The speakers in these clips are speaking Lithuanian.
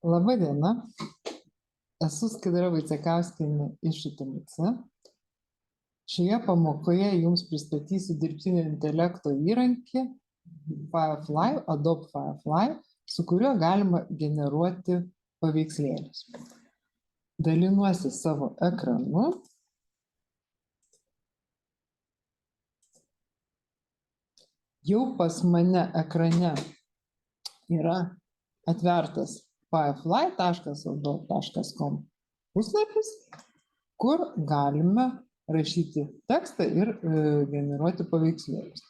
Labą dieną, esu Skaidra Vaicekauskienė iš UTMC. Šioje pamokoje jums pristatysiu dirbtinio intelekto įrankį Firefly, Adobe Firefly, su kuriuo galima generuoti paveikslėlius. Dalinuosi savo ekranu. Jau pas mane ekrane yra atvertas firefly.adobe.com puslapis, kur galime rašyti tekstą ir generuoti paveikslėlius.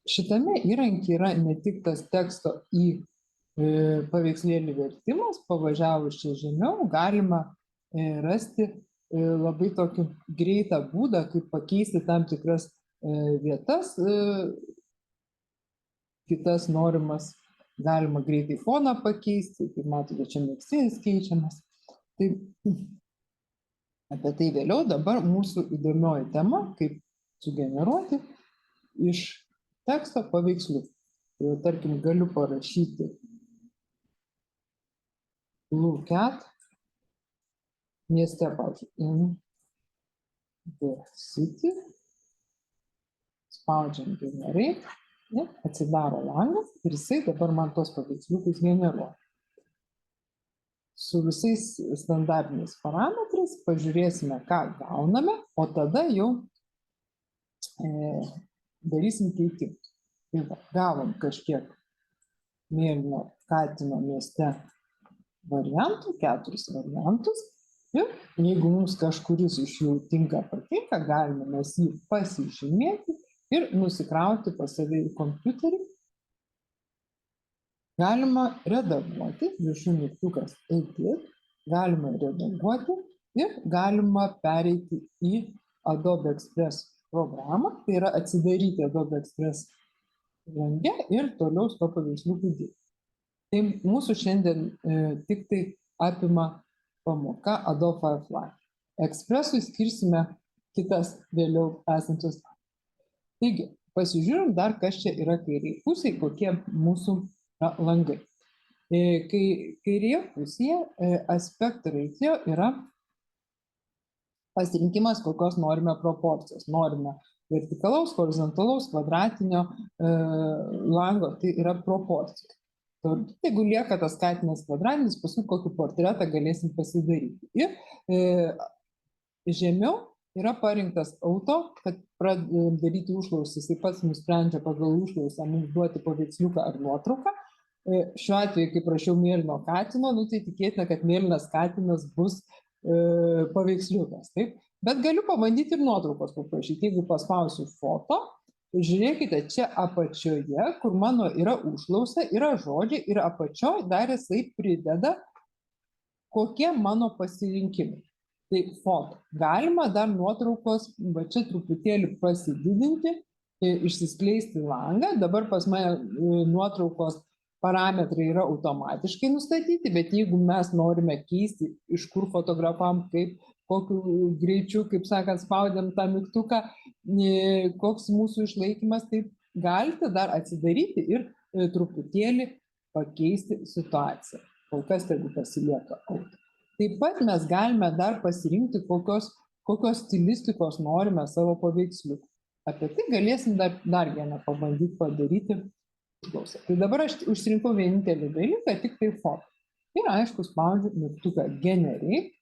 Šitame įrankyje yra ne tik tas teksto į paveikslėlį vertimas, pavažiavus čia žemiau, galima rasti labai tokį greitą būdą, kaip pakeisti tam tikras vietas, kitas norimas. Galima greitai foną pakeisti, kaip matote, čia megztinis keičiamas. Tai apie tai vėliau. Dabar mūsų įdomioji tema, kaip sugeneruoti iš teksto paveikslių. Tai tarkim, galiu parašyti Blue Cat mieste, pavyzdžiui, in the city, spaudžiam generate. Atsidaro langas ir jisai dabar man tos paveiksliukus generuoja. Su visais standartiniais parametrais pažiūrėsime, ką gauname, o tada jau darysim keitimus. Tai va, gavom kažkiek mėlyno katino mieste variantų, 4 variantus. Ir jeigu mums kažkuris iš jų patinka, galime mes jį pasižymėti ir nusikrauti pas save į kompiuterį. Galima redaguoti, viršų mygtukas edit, galima redaguoti ir galima pereiti į Adobe Express programą, tai yra atsidaryti Adobe Express lange ir toliau su to paveiksliuku dirbti. Tai mūsų šiandien tik tai apima pamoka Adobe Firefly. Expressui skirsime kitas vėliau esančias. Taigi, pasižiūrim dar, kas čia yra kairiai pusėje, kokie mūsų langai. Kairėje pusėje aspect ratio yra pasirinkimas, kokios norime proporcijos. Norime vertikalaus, horizontalaus, kvadratinio lango, tai yra proporcijos. Jeigu lieka tas katinas kvadratinis, paskui kokį portretą galėsim pasidaryti. Ir žemiau yra parinktas auto, kad daryti užklausą, jisai pats nusprendžia pagal užklausą mums duoti paveiksliuką ar nuotrauką. Šiuo atveju, kaip prašiau mėlyno katino, tai tikėtina, kad mėlynas katinas bus paveiksliukas. Taip? Bet galiu pabandyti ir nuotraukos paprašyti. Jeigu paspausiu foto, žiūrėkite, čia apačioje, kur mano yra užklausa, yra žodžiai ir apačioje dar jisai prideda, kokie mano pasirinkimai. Tai foto. Galima dar nuotraukos, va čia truputėlį pasididinti, išsiskleisti langą. Dabar pas mane nuotraukos parametrai yra automatiškai nustatyti, bet jeigu mes norime keisti, iš kur fotografavom, kaip, kokiu greičiu, kaip sakant, spaudėm tą mygtuką, koks mūsų išlaikymas, tai galite dar atsidaryti ir truputėlį pakeisti situaciją. Kol kas tegu pasilieka auto. Taip pat mes galime dar pasirinkti, kokios stilistikos norime savo paveiksliukų. Apie tai galėsim dar vieną pabandyti padaryti. Tai dabar aš užsirinkau vienintelį dalyką, tik tai foto. Ir aišku, spaudžiu mygtuką generate.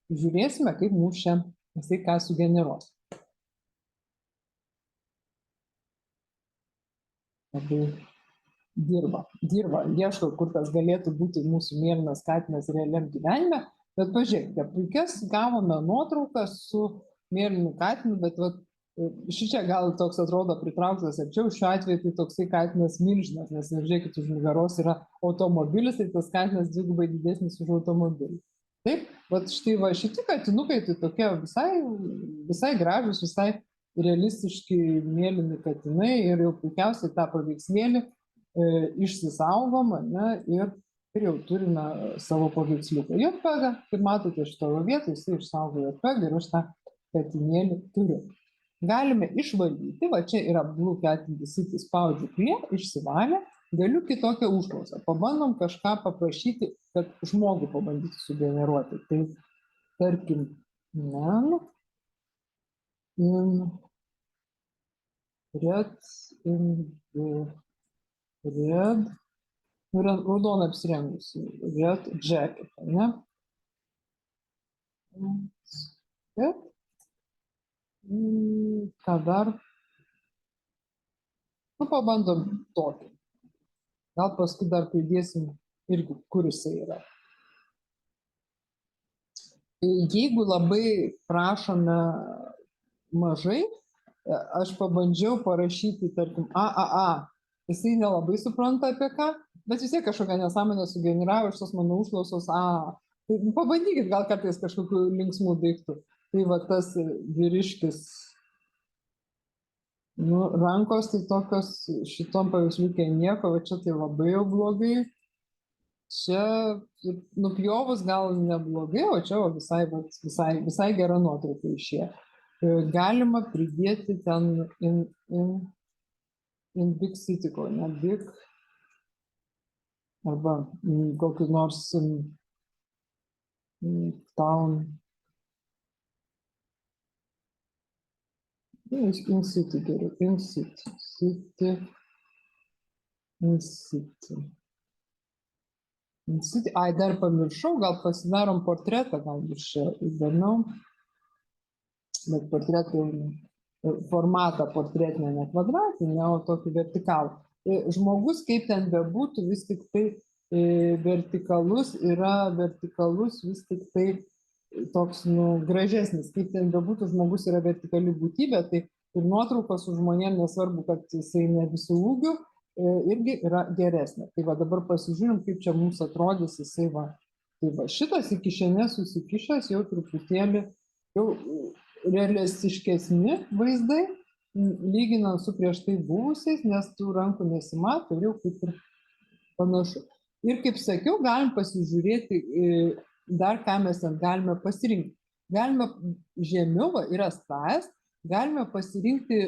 Žiūrėsime, kaip mūsų čia jisai ką sugeneruos. Labai dirba, ieško, kur tas galėtų būti mūsų mėlynas katinas realiam gyvenime. Bet pažiūrėkite, puikias gavome nuotraukas su mėlynu katinu, bet šičia gal toks atrodo pritrauktas arčiau, šiuo atveju tai toksai katinas milžinas, nes žiūrėkit, už nugaros yra automobilis, tai tas katinas dvigubai didesnis už automobilį. Taip, bet štai va šitie katinukai tai tokie visai gražus, visai realistiški mėlyni katinai ir jau puikiausiai tą paveikslėlį išsisaugom, ir jau turime savo paveiksliuką. JPEG, kaip matote, šitoje vietoje jisai išsaugo JPEG ir aš tą katinėlį turiu. Galime išvalyti, va čia yra Blue Cat in the City, spaudžiu clear, išsivalė galiu kitokią užklausą. Pabandom kažką paprašyti, kad žmogų pabandyti sugeneruoti. Tai tarkim, man in red, raudoną apsirengusi, red jacket, ne? Ką dar? Nu, pabandom tokį. Gal paskui dar pridėsim irgi, kur jisai yra. Jeigu labai prašome mažai, aš pabandžiau parašyti, tarkim, AAA. Jisai nelabai supranta apie ką, bet vis tiek kažkokią nesąmonę sugeneravo iš tos mano užklausos A. Tai pabandykit gal kartais kažkokių linksmų daiktų. Tai va tas vyriškis, nu, rankos tai tokios šitom paveiksliukė nieko, va čia tai labai jau blogai. Čia nupjovus gal neblogai, o čia visai gera nuotrauka išėjo. Galima pridėti ten in big city, ne big, arba kokį nors town. In city geriau, in city. Ai, dar pamiršau, gal pasidarom portretą, gal bus čia įdomiau. Bet portretų formatą portretinę, ne kvadratinę, o tokį vertikalų. Žmogus, kaip ten bebūtų, vis tik tai vertikalus vis tik tai toks, nu, gražesnis. Kaip ten bebūtų, žmogus yra vertikali būtybė, tai ir nuotraukos su žmonėm, nesvarbu, kad jisai ne visų ūgių, irgi yra geresnė. Tai va dabar pasižiūrim, kaip čia mums atrodys jisai va. Tai va šitas į kišenę susikišęs jau truputėlį, jau realistiškesni vaizdai, lyginant su prieš tai buvusiais, nes tų rankų nesimato, jau kaip ir panašu. Ir kaip sakiau, galim pasižiūrėti, dar ką mes ten galime pasirinkti. Galime žemiau, yra styles, galime pasirinkti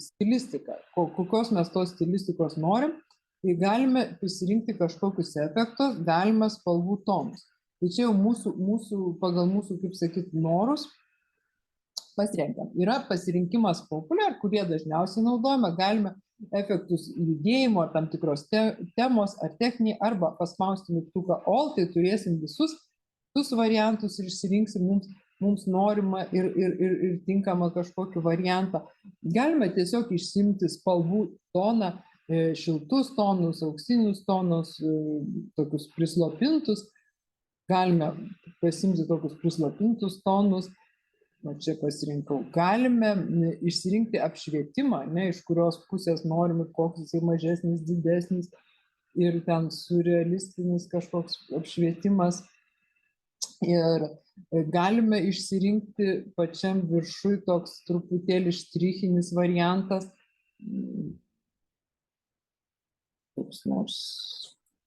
stilistiką, kokios mes tos stilistikos norim, tai galime pasirinkti kažkokius efektus, galime spalvų tonus. Tai čia jau pagal mūsų, kaip sakyti, norus pasirenkam. Yra pasirinkimas populiar, kurie dažniausiai naudojame, galime efektus judėjimo, ar tam tikros temos, ar techniniai, arba paspausti mygtuką all, tai turėsim visus variantus ir išsirinksim mums norimą ir tinkamą kažkokį variantą. Galime tiesiog išsimti spalvų toną, šiltus tonus, auksinius tonus, tokius prislopintus. Galime pasimti tokius prislopintus tonus. O čia pasirinkau. Galime išsirinkti apšvietimą, ne, iš kurios pusės norime, koks jisai mažesnis, didesnis, ir ten surrealistinis kažkoks apšvietimas. Ir galime išsirinkti pačiam viršui toks truputėlį štrichinis variantas. Koks nors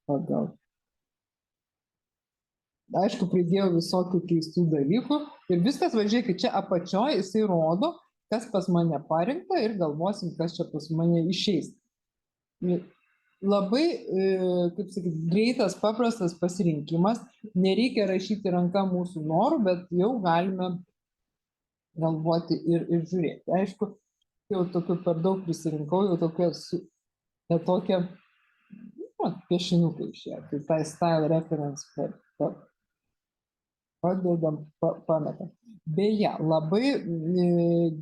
pagal. Aišku, pridėjau visokių keistų dalykų ir viskas, važiuokit, čia apačioje jisai rodo, kas pas mane parinkta ir galvosim, kas čia pas mane išeis. Labai, kaip sakyti, greitas, paprastas pasirinkimas, nereikia rašyti ranka mūsų norų, bet jau galime galvoti ir žiūrėti. Aišku, jau tokių per daug prisirinkau, jau tokie piešinukai išėjo, tai tai style reference padedam, pametam. Beje, labai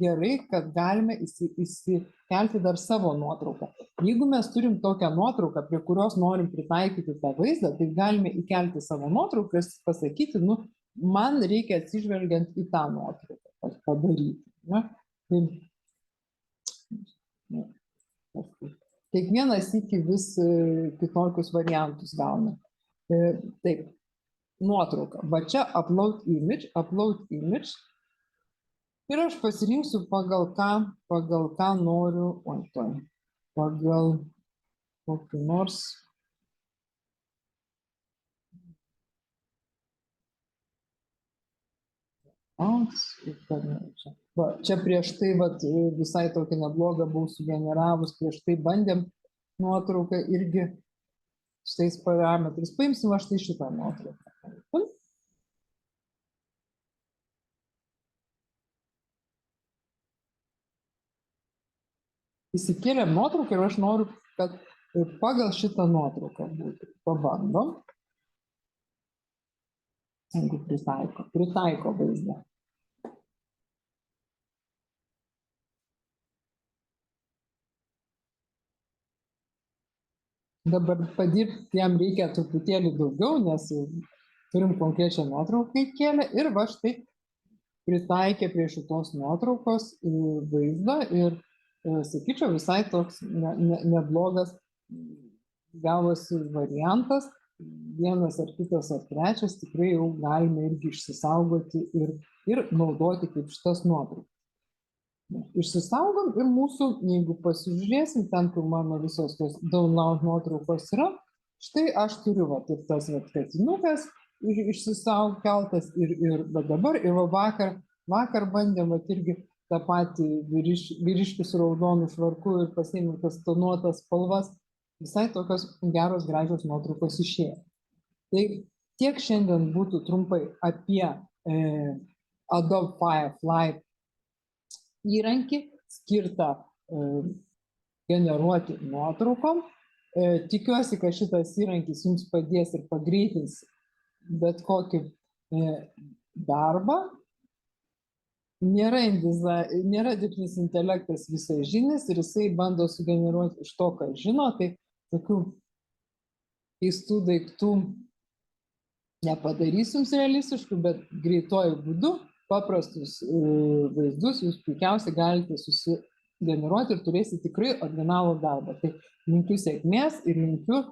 gerai, kad galime įsikelti dar savo nuotrauką. Jeigu mes turim tokią nuotrauką, prie kurios norim pritaikyti tą vaizdą, tai galime įkelti savo nuotrauką ir pasakyti, nu, man reikia atsižvelgiant į tą nuotrauką padaryti. Ne? Kiekvienas iki vis kitokius variantus gauna. Taip. Nuotrauka. Va čia upload image. Ir aš pasirinksiu pagal ką noriu, pagal kokį nors. Va, čia prieš tai visai tokį neblogą buvau sugeneravus, prieš tai bandėm nuotrauką irgi šitais parametrais. Paimsim aš tai šitą nuotrauką. Įsikėlėm nuotrauką ir aš noriu, kad pagal šitą nuotrauką būtų. Pabandom. Jeigu pritaiko vaizdą. Dabar padirbti jam reikia truputėlį daugiau, nes turim konkrečią nuotrauką įkėlę ir va štai pritaikė prie šitos nuotraukos vaizdą ir sakyčiau visai toks neblogas gavosi variantas. Vienas ar kitas ar trečias tikrai jau galime irgi išsisaugoti ir naudoti kaip šitas nuotraukas. Išsisaugom ir mūsų, jeigu pasižiūrėsim, ten, kur mano visos tos download nuotraukos yra, štai aš turiu ir tas katinukas išsisaugkeltas bet dabar ir vakar bandėm irgi tą patį vyriškį su raudonu švarku ir pasiėmėm tas tonuotas spalvas, visai tokios geros, gražios nuotraukos išėjo. Tai tiek šiandien būtų trumpai apie Adobe Firefly įrankį skirtą generuoti nuotraukom. Tikiuosi, kad šitas įrankis jums padės ir pagreitins bet kokį darbą. Nėra dirbtinis intelektas visažinis ir jisai bando sugeneruoti iš to, ką žino, tai tokių keistų daiktų nepadarys jums realistiškų, bet greituoju būdu paprastus vaizdus jūs puikiausiai galite susigeneruoti ir turėsite tikrai originalų darbą. Tai linkiu sėkmės ir linkiu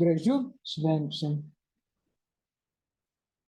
gražių švenčių.